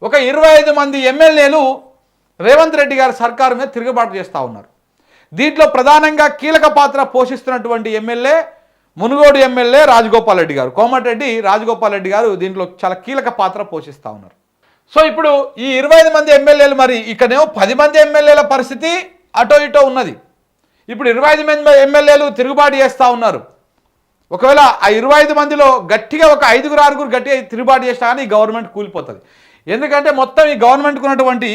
ఒక 25 మంది ఎమ్మెల్యేలు రేవంత్ రెడ్డి గారి సర్కారు మీద తిరుగుబాటు చేస్తూ ఉన్నారు. దీంట్లో ప్రధానంగా కీలక పాత్ర పోషిస్తున్నటువంటి ఎమ్మెల్యే మునుగోడు ఎమ్మెల్యే రాజగోపాల్ రెడ్డి గారు, కోమటిరెడ్డి రాజగోపాల్ రెడ్డి గారు దీంట్లో చాలా కీలక పాత్ర పోషిస్తూ ఉన్నారు. సో ఇప్పుడు ఈ 25 మంది ఎమ్మెల్యేలు, మరి ఇక్కడేమో 10 మంది ఎమ్మెల్యేల పరిస్థితి అటో ఇటో ఉన్నది. ఇప్పుడు 25 మంది ఎమ్మెల్యేలు తిరుగుబాటు చేస్తూ ఉన్నారు. ఒకవేళ ఆ 25 మందిలో గట్టిగా ఒక 5-6 గట్టిగా తిరుగుబాటు చేసినా కానీ ఈ గవర్నమెంట్ కూలిపోతుంది. ఎందుకంటే మొత్తం ఈ గవర్నమెంట్కి ఉన్నటువంటి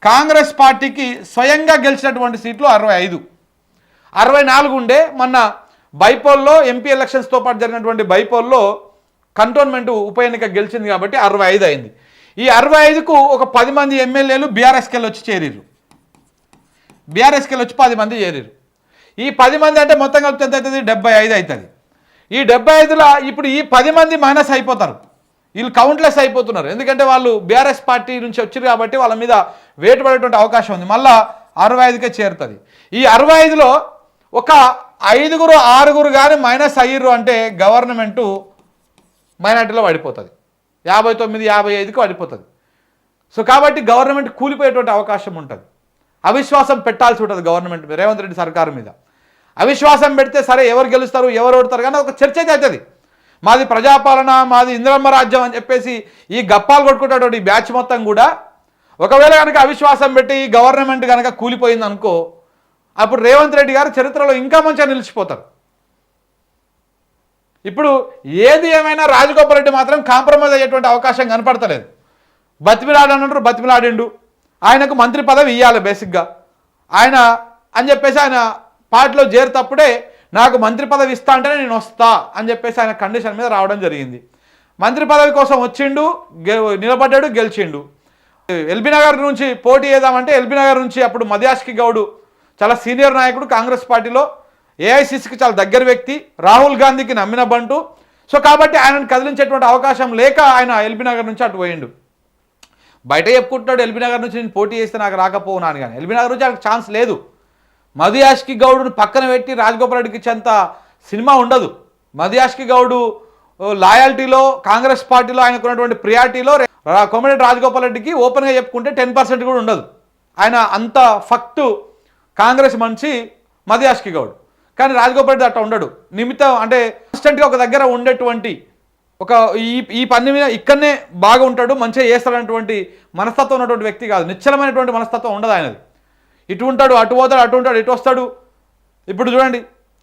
కాంగ్రెస్ పార్టీకి స్వయంగా గెలిచినటువంటి సీట్లు 65, 64 ఉండే. మొన్న బైపోల్లో ఎంపీ ఎలక్షన్స్తో పాటు జరిగినటువంటి బైపోల్లో కంటోన్మెంట్ ఉప ఎన్నిక గెలిచింది కాబట్టి 65 అయింది. ఈ 65కు ఒక 10 మంది ఎమ్మెల్యేలు బీఆర్ఎస్కి వెళ్ళి వచ్చి చేరిరు. బీఆర్ఎస్కి వెళ్ళి వచ్చి 10 మంది చేరిరు. ఈ 10 మంది అంటే మొత్తం కలిపితే ఎంత అవుతుంది? 75 అవుతుంది. ఈ 75లో ఇప్పుడు ఈ 10 మంది మైనస్ అయిపోతారు. వీళ్ళు కౌంట్లెస్ అయిపోతున్నారు. ఎందుకంటే వాళ్ళు బీఆర్ఎస్ పార్టీ నుంచి వచ్చారు కాబట్టి వాళ్ళ మీద వేటు పడేటువంటి అవకాశం ఉంది. మళ్ళా 65కే చేరుతుంది. ఈ 65లో ఒక 5-6 కానీ మైనస్ అయ్యారు అంటే గవర్నమెంటు మైనార్టీలో పడిపోతుంది. 59-55కి పడిపోతుంది. సో కాబట్టి గవర్నమెంట్ కూలిపోయేటువంటి అవకాశం ఉంటుంది. అవిశ్వాసం పెట్టాల్సి ఉంటుంది గవర్నమెంట్ మీద, రేవంత్ రెడ్డి సర్కారు మీద. అవిశ్వాసం పెడితే సరే ఎవరు గెలుస్తారు ఎవరు ఓడతారు కానీ ఒక చర్చ అయితే అవుతుంది. మాది ప్రజాపాలన, మాది ఇందిరమ్మ రాజ్యం అని చెప్పేసి ఈ గప్పాలు కొట్టుకుంటున్నటువంటి ఈ బ్యాచ్ మొత్తం కూడా ఒకవేళ కనుక అవిశ్వాసం పెట్టి ఈ గవర్నమెంట్ కనుక కూలిపోయింది అనుకో, అప్పుడు రేవంత్ రెడ్డి గారు చరిత్రలో ఇంకా మంచిగా నిలిచిపోతారు. ఇప్పుడు ఏది ఏమైనా రాజగోపాల్ రెడ్డి మాత్రం కాంప్రమైజ్ అయ్యేటువంటి అవకాశం కనపడతలేదు. బతిమిలాడనంటారు, బతిమిలాడిండు. ఆయనకు మంత్రి పదవి ఇవ్వాలి బేసిక్గా ఆయన అని చెప్పేసి ఆయన పార్టీలో చేరుతప్పుడే నాకు మంత్రి పదవి ఇస్తా అంటేనే నేను వస్తా అని చెప్పేసి ఆయన కండిషన్ మీద రావడం జరిగింది. మంత్రి పదవి కోసం వచ్చిండు, నిలబడ్డాడు, గెలిచిండు. ఎల్బీ నగర్ నుంచి పోటీ చేద్దామంటే ఎల్బీ నగర్ నుంచి అప్పుడు మధ్యాష్కి గౌడ్ చాలా సీనియర్ నాయకుడు, కాంగ్రెస్ పార్టీలో ఏఐసిసికి చాలా దగ్గర వ్యక్తి, రాహుల్ గాంధీకి నమ్మిన బంటు. సో కాబట్టి ఆయనను కదిలించేటువంటి అవకాశం లేక ఆయన ఎల్బీ నగర్ నుంచి అటు పోయిండు. బయట చెప్పుకుంటున్నాడు ఎల్బీ నగర్ నుంచి నేను పోటీ చేస్తే నాకు రాకపోవునాను, కానీ ఎల్బీ నగర్ నుంచి ఆయనకు ఛాన్స్ లేదు. మధుయాష్కి గౌడును పక్కన పెట్టి రాజగోపాల్ రెడ్డికి ఇచ్చేంత సినిమా ఉండదు. మధుయాష్కి గౌడు లాయల్టీలో, కాంగ్రెస్ పార్టీలో ఆయనకున్నటువంటి ప్రియారిటీలో కోమటిరెడ్డి రాజగోపాల్ రెడ్డికి ఓపెన్గా చెప్పుకుంటే 10% కూడా ఉండదు. ఆయన అంత ఫక్టు కాంగ్రెస్ మనిషి మధుయాష్కి గౌడ్. కానీ రాజగోపాల్ రెడ్డి అట్లా ఉండడు. నిమిత్తం అంటే కాన్స్టెంట్గా ఒక దగ్గర ఉండేటువంటి ఒక ఈ పని మీద ఇక్కడనే బాగా ఉంటాడు, మంచిగా చేస్తాడన్నటువంటి మనస్తత్వం ఉన్నటువంటి వ్యక్తి కాదు. నిశ్చలమైనటువంటి మనస్తత్వం ఉండదు ఆయనది. ఇటు ఉంటాడు, అటు పోతాడు, అటు ఉంటాడు, ఇటు వస్తాడు. ఇప్పుడు చూడండి,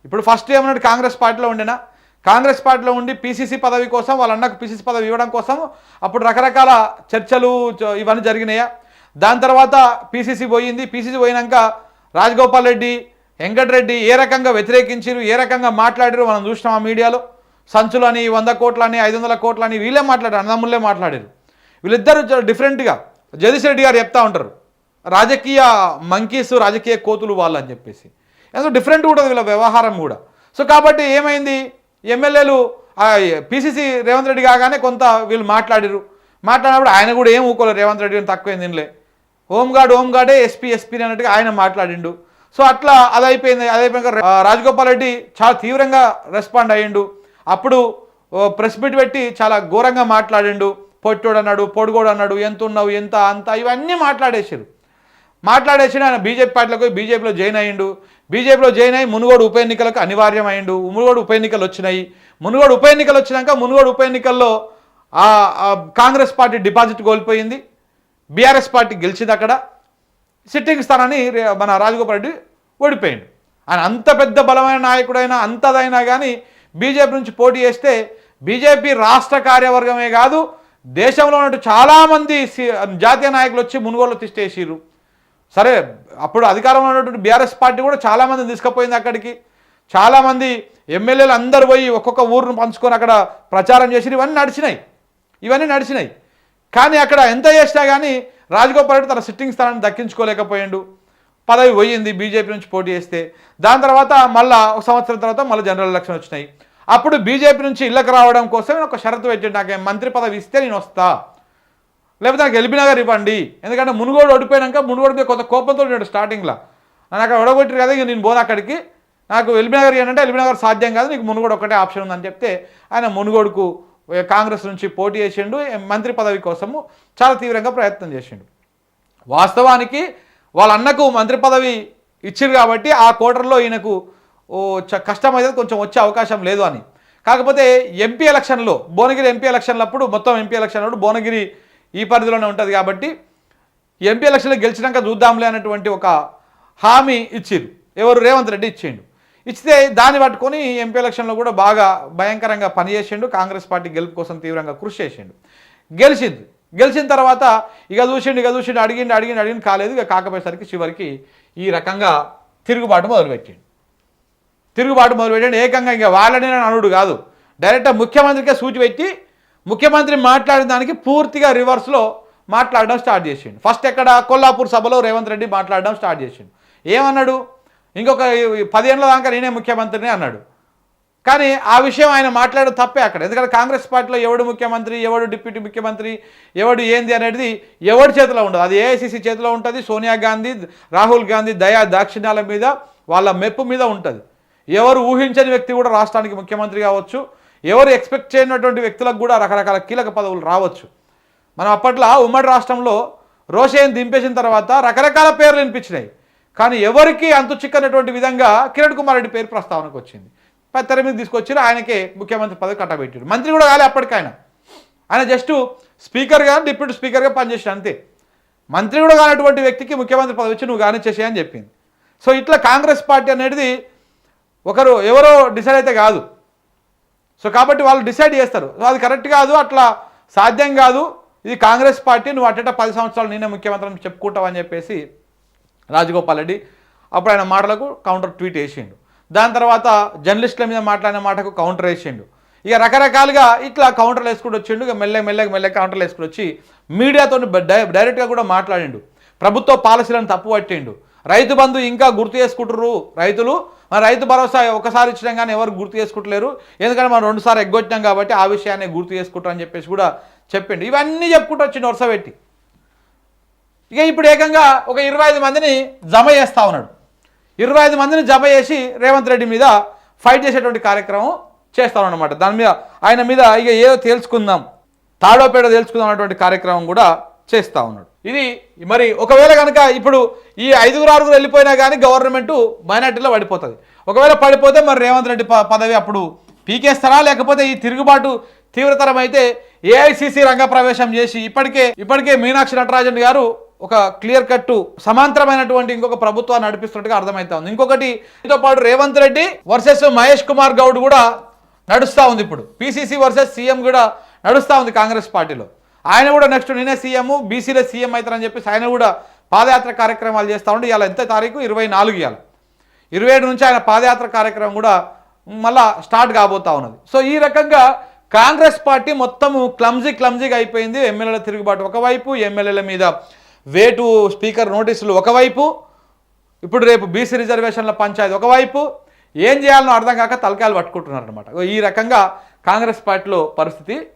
ఇప్పుడు ఫస్ట్ ఏమన్నాడు కాంగ్రెస్ పార్టీలో ఉండినా, కాంగ్రెస్ పార్టీలో ఉండి పీసీసీ పదవి కోసం వాళ్ళ అన్నకు పీసీసీ పదవి ఇవ్వడం కోసం అప్పుడు రకరకాల చర్చలు ఇవన్నీ జరిగినాయా. దాని తర్వాత పీసీసీ పోయింది. పీసీసీ పోయినాక రాజగోపాల్ రెడ్డి, వెంకటరెడ్డి ఏ రకంగా వ్యతిరేకించారు, ఏ రకంగా మాట్లాడారు మనం చూసినాం ఆ మీడియాలో. సంచులని, 100 కోట్లని, 500 కోట్లని వీళ్ళే మాట్లాడారు, అన్నదమ్ములే మాట్లాడారు. వీళ్ళిద్దరు డిఫరెంట్గా జగదీష్ రెడ్డి గారు చెప్తా ఉంటారు, రాజకీయ మంకీస్, రాజకీయ కోతులు వాళ్ళు అని చెప్పేసి. ఎంతో డిఫరెంట్ ఉంటుంది వీళ్ళ వ్యవహారం కూడా. సో కాబట్టి ఏమైంది, ఎమ్మెల్యేలు పీసీసీ రేవంత్ రెడ్డి కాగానే కొంత వీళ్ళు మాట్లాడినప్పుడు ఆయన కూడా ఏం ఊకోలేదు, రేవంత్ రెడ్డి తక్కువైంది తినలే, హోంగార్డే ఎస్పీ అన్నట్టుగా ఆయన మాట్లాడిండు. సో అట్లా అదైపోయినాక రాజగోపాల్ రెడ్డి చాలా తీవ్రంగా రెస్పాండ్ అయ్యిండు. అప్పుడు ప్రెస్ మీట్ పెట్టి చాలా ఘోరంగా మాట్లాడిండు. పొట్టోడు అన్నాడు, పొడుగోడు అన్నాడు, ఎంత ఉన్నావు, ఎంత అంత ఇవన్నీ మాట్లాడేసారు. ఆయన బీజేపీ పార్టీలోకి పోయి బీజేపీలో జాయిన్ అయ్యిండు. బీజేపీలో జాయిన్ అయ్యి మునుగోడు ఉప ఎన్నికలకు అనివార్యం అయ్యిండు. మునుగోడు ఉప ఎన్నికలు వచ్చినాయి. మునుగోడు ఉప ఎన్నికలు వచ్చినాక మునుగోడు ఉప ఎన్నికల్లో కాంగ్రెస్ పార్టీ డిపాజిట్ కోల్పోయింది, బీఆర్ఎస్ పార్టీ గెలిచింది. అక్కడ సిట్టింగ్ స్థానాన్ని మన రాజగోపాల్ రెడ్డి ఓడిపోయిండు. ఆయన అంత పెద్ద బలమైన నాయకుడైనా అంతదైనా కానీ బీజేపీ నుంచి పోటీ చేస్తే బీజేపీ రాష్ట్ర కార్యవర్గమే కాదు, దేశంలో ఉన్నట్టు చాలామంది జాతీయ నాయకులు వచ్చి మునుగోడులో తిష్టేసిర్రు. సరే అప్పుడు అధికారంలో ఉన్నటువంటి బీఆర్ఎస్ పార్టీ కూడా చాలామందిని తీసుకుపోయింది అక్కడికి. చాలామంది ఎమ్మెల్యేలు అందరూ పోయి ఒక్కొక్క ఊరును పంచుకొని అక్కడ ప్రచారం చేసి ఇవన్నీ నడిచినాయి. కానీ అక్కడ ఎంత చేసినా కానీ రాజగోపాల్ రెడ్డి తన సిట్టింగ్ స్థానాన్ని దక్కించుకోలేకపోయిండు. పదవి పోయింది బీజేపీ నుంచి పోటీ చేస్తే. దాని తర్వాత మళ్ళీ ఒక సంవత్సరం తర్వాత మళ్ళీ జనరల్ ఎలక్షన్ వచ్చినాయి. అప్పుడు బీజేపీ నుంచి ఇళ్ళకి రావడం కోసం నేను ఒక షరతు పెట్టాడు, నాకు మంత్రి పదవి ఇస్తే నేను వస్తా, లేకపోతే నాకు ఎల్బీ నగర్ ఇవ్వండి. ఎందుకంటే మునుగోడు ఓడిపోయాక మునుగోడు మీద కొంత కోపంతో ఉన్నాడు స్టార్టింగ్లో. నన్ను అక్కడ ఓడగొట్టారు కదా, ఇక నేను పోను అక్కడికి, నాకు ఎల్బీ నగర్ ఏంటంటే ఎల్బీ నగర్ సాధ్యం కాదు, నీకు మునుగోడు ఒకటే ఆప్షన్ ఉందని చెప్తే ఆయన మునుగోడుకు కాంగ్రెస్ నుంచి పోటీ చేసిండు, మంత్రి పదవి కోసము చాలా తీవ్రంగా ప్రయత్నం చేసిండు. వాస్తవానికి వాళ్ళ అన్నకు మంత్రి పదవి ఇచ్చారు కాబట్టి ఆ కోటర్లో ఈయనకు కష్టమైతే కొంచెం వచ్చే అవకాశం లేదు అని. కాకపోతే ఎంపీ ఎలక్షన్లో భువనగిరి ఎంపీ ఎలక్షన్లప్పుడు మొత్తం ఎంపీ ఎలక్షన్ అప్పుడు భువనగిరి ఈ పరిధిలోనే ఉంటుంది కాబట్టి ఎంపీ ఎలక్షన్లో గెలిచినాక చూద్దాంలే అనేటువంటి ఒక హామీ ఇచ్చిరు. ఎవరు? రేవంత్ రెడ్డి ఇచ్చిండు. ఇచ్చితే దాన్ని పట్టుకొని ఎంపీ ఎలక్షన్లో కూడా బాగా భయంకరంగా పనిచేసిండు. కాంగ్రెస్ పార్టీ గెలుపు కోసం తీవ్రంగా కృషి చేసిండు. గెలిచిన తర్వాత ఇక చూసిండు అడిగిండు కాలేదు. ఇక కాకపోయేసరికి చివరికి ఈ రకంగా తిరుగుబాటు మొదలుపెట్టాడు. ఏకంగా ఇంకా వాళ్ళని అనుడు కాదు, డైరెక్ట్గా ముఖ్యమంత్రికే సూచి పెట్టి ముఖ్యమంత్రి మాట్లాడిన దానికి పూర్తిగా రివర్స్లో మాట్లాడడం స్టార్ట్ చేసిండు. ఫస్ట్ ఎక్కడ కొల్లాపూర్ సభలో రేవంత్ రెడ్డి మాట్లాడడం స్టార్ట్ చేసిండు. ఏమన్నాడు? ఇంకొక 10 ఏళ్ళ దాకా నేనే ముఖ్యమంత్రిని అన్నాడు. కానీ ఆ విషయం ఆయన మాట్లాడడం తప్పే అక్కడ. ఎందుకంటే కాంగ్రెస్ పార్టీలో ఎవడు ముఖ్యమంత్రి, ఎవడు డిప్యూటీ ముఖ్యమంత్రి, ఎవడు ఏంది అనేది ఎవడి చేతిలో ఉండదు. అది ఏఐసిసి చేతిలో ఉంటుంది. సోనియా గాంధీ, రాహుల్ గాంధీ దయా దాక్షిణ్యాల మీద, వాళ్ళ మెప్పు మీద ఉంటుంది. ఎవరు ఊహించని వ్యక్తి కూడా రాష్ట్రానికి ముఖ్యమంత్రి కావచ్చు. ఎవరు ఎక్స్పెక్ట్ చేయనటువంటి వ్యక్తులకు కూడా రకరకాల కీలక పదవులు రావచ్చు. మనం అప్పట్లో ఉమ్మడి రాష్ట్రంలో రోషయ్యను దింపేసిన తర్వాత రకరకాల పేర్లు వినిపించినాయి. కానీ ఎవరికి అంతు చిక్కనటువంటి విధంగా కిరణ్ కుమార్ రెడ్డి పేరు ప్రస్తావనకు వచ్చింది. తెర మీద తీసుకొచ్చారు, ఆయనకే ముఖ్యమంత్రి పదవి కట్టబెట్టారు. మంత్రి కూడా కాలే అప్పటికైనా. ఆయన జస్ట్ స్పీకర్గా, డిప్యూటీ స్పీకర్గా పనిచేసాడు అంతే. మంత్రి కూడా కానటువంటి వ్యక్తికి ముఖ్యమంత్రి పదవి ఇచ్చి నువ్వు కానిచ్చేసేయని చెప్పింది. సో ఇట్లా కాంగ్రెస్ పార్టీ అనేది ఎవరో డిసైడ్ అయితే కాదు. సో కాబట్టి వాళ్ళు డిసైడ్ చేస్తారు. సో అది కరెక్ట్ కాదు, అట్లా సాధ్యం కాదు. ఇది కాంగ్రెస్ పార్టీ, నువ్వు అట్ట 10 సంవత్సరాలు నేనే ముఖ్యమంత్రి చెప్పుకుంటావు అని చెప్పేసి రాజగోపాల్ రెడ్డి అప్పుడు ఆయన మాటలకు కౌంటర్ ట్వీట్ వేసిండు. దాని తర్వాత జర్నలిస్టుల మీద మాట్లాడిన మాటకు కౌంటర్ వేసిండు. ఇక రకరకాలుగా ఇట్లా కౌంటర్లు వేసుకుంటూ వచ్చిండు. ఇక మెల్లగా కౌంటర్లు వేసుకుని వచ్చి మీడియాతో డైరెక్ట్గా కూడా మాట్లాడిండు. ప్రభుత్వ పాలసీలను తప్పు పట్టిండు. రైతు బంధు ఇంకా గుర్తు చేసుకుంటారు రైతులు. మన రైతు భరోసా ఒకసారి ఇచ్చినాం కానీ ఎవరు గుర్తు చేసుకుంటలేరు. ఎందుకంటే మనం 2 సార్లు ఎగ్గొట్టినాం కాబట్టి ఆ విషయాన్ని గుర్తు చేసుకుంటారు అని చెప్పేసి కూడా చెప్పిండు. ఇవన్నీ చెప్పుకుంటూ వచ్చిండు వరుస పెట్టి. ఇక ఇప్పుడు ఏకంగా ఒక 25 మందిని జమ చేస్తూ ఉన్నాడు. 25 మందిని జమ చేసి రేవంత్ రెడ్డి మీద ఫైట్ చేసేటువంటి కార్యక్రమం చేస్తా ఉన్నాడన్నమాట. దాని మీద ఆయన మీద ఇక ఏదో తేల్చుకుందాం, తాడోపేడో తేల్చుకుందాం అనేటువంటి కార్యక్రమం కూడా చేస్తూ ఉన్నాడు. ఇది మరి ఒకవేళ కనుక ఇప్పుడు ఈ 5-6 వెళ్ళిపోయినా కానీ గవర్నమెంట్ మైనార్టీలో పడిపోతుంది. ఒకవేళ పడిపోతే మరి రేవంత్ రెడ్డి పదవి అప్పుడు పీకేస్తారా, లేకపోతే ఈ తిరుగుబాటు తీవ్రతరం అయితే ఏఐసిసి రంగప్రవేశం చేసి ఇప్పటికే మీనాక్షి నటరాజన్ గారు ఒక క్లియర్ కట్ సమాంతరమైనటువంటి ఇంకొక ప్రభుత్వాన్ని నడిపిస్తున్నట్టుగా అర్థమవుతా ఉంది. ఇంకొకటి దీంతో పాటు రేవంత్ రెడ్డి వర్సెస్ మహేష్ కుమార్ గౌడ్ కూడా నడుస్తూ ఉంది. ఇప్పుడు పిసిసి వర్సెస్ సీఎం కూడా నడుస్తూ ఉంది కాంగ్రెస్ పార్టీలో. ఆయన కూడా నెక్స్ట్ నేనే సీఎం, బీసీలో సీఎం అవుతారని చెప్పేసి ఆయన కూడా పాదయాత్ర కార్యక్రమాలు చేస్తూ ఉండి ఇవాళ ఎంత తారీఖు 24 ఇవాళ 27 నుంచి ఆయన పాదయాత్ర కార్యక్రమం కూడా మళ్ళా స్టార్ట్ కాబోతా ఉన్నది. సో ఈ రకంగా కాంగ్రెస్ పార్టీ మొత్తము క్లమ్జీగా అయిపోయింది. ఎమ్మెల్యేల తిరుగుబాటు ఒకవైపు, ఎమ్మెల్యేల మీద వేటు స్పీకర్ నోటీసులు ఒకవైపు, ఇప్పుడు రేపు బీసీ రిజర్వేషన్ల పంచాయతీ ఒకవైపు, ఏం చేయాలనో అర్థం కాక తలకాయలు పట్టుకుంటున్నారు అనమాట. ఈ రకంగా కాంగ్రెస్ పార్టీలో పరిస్థితి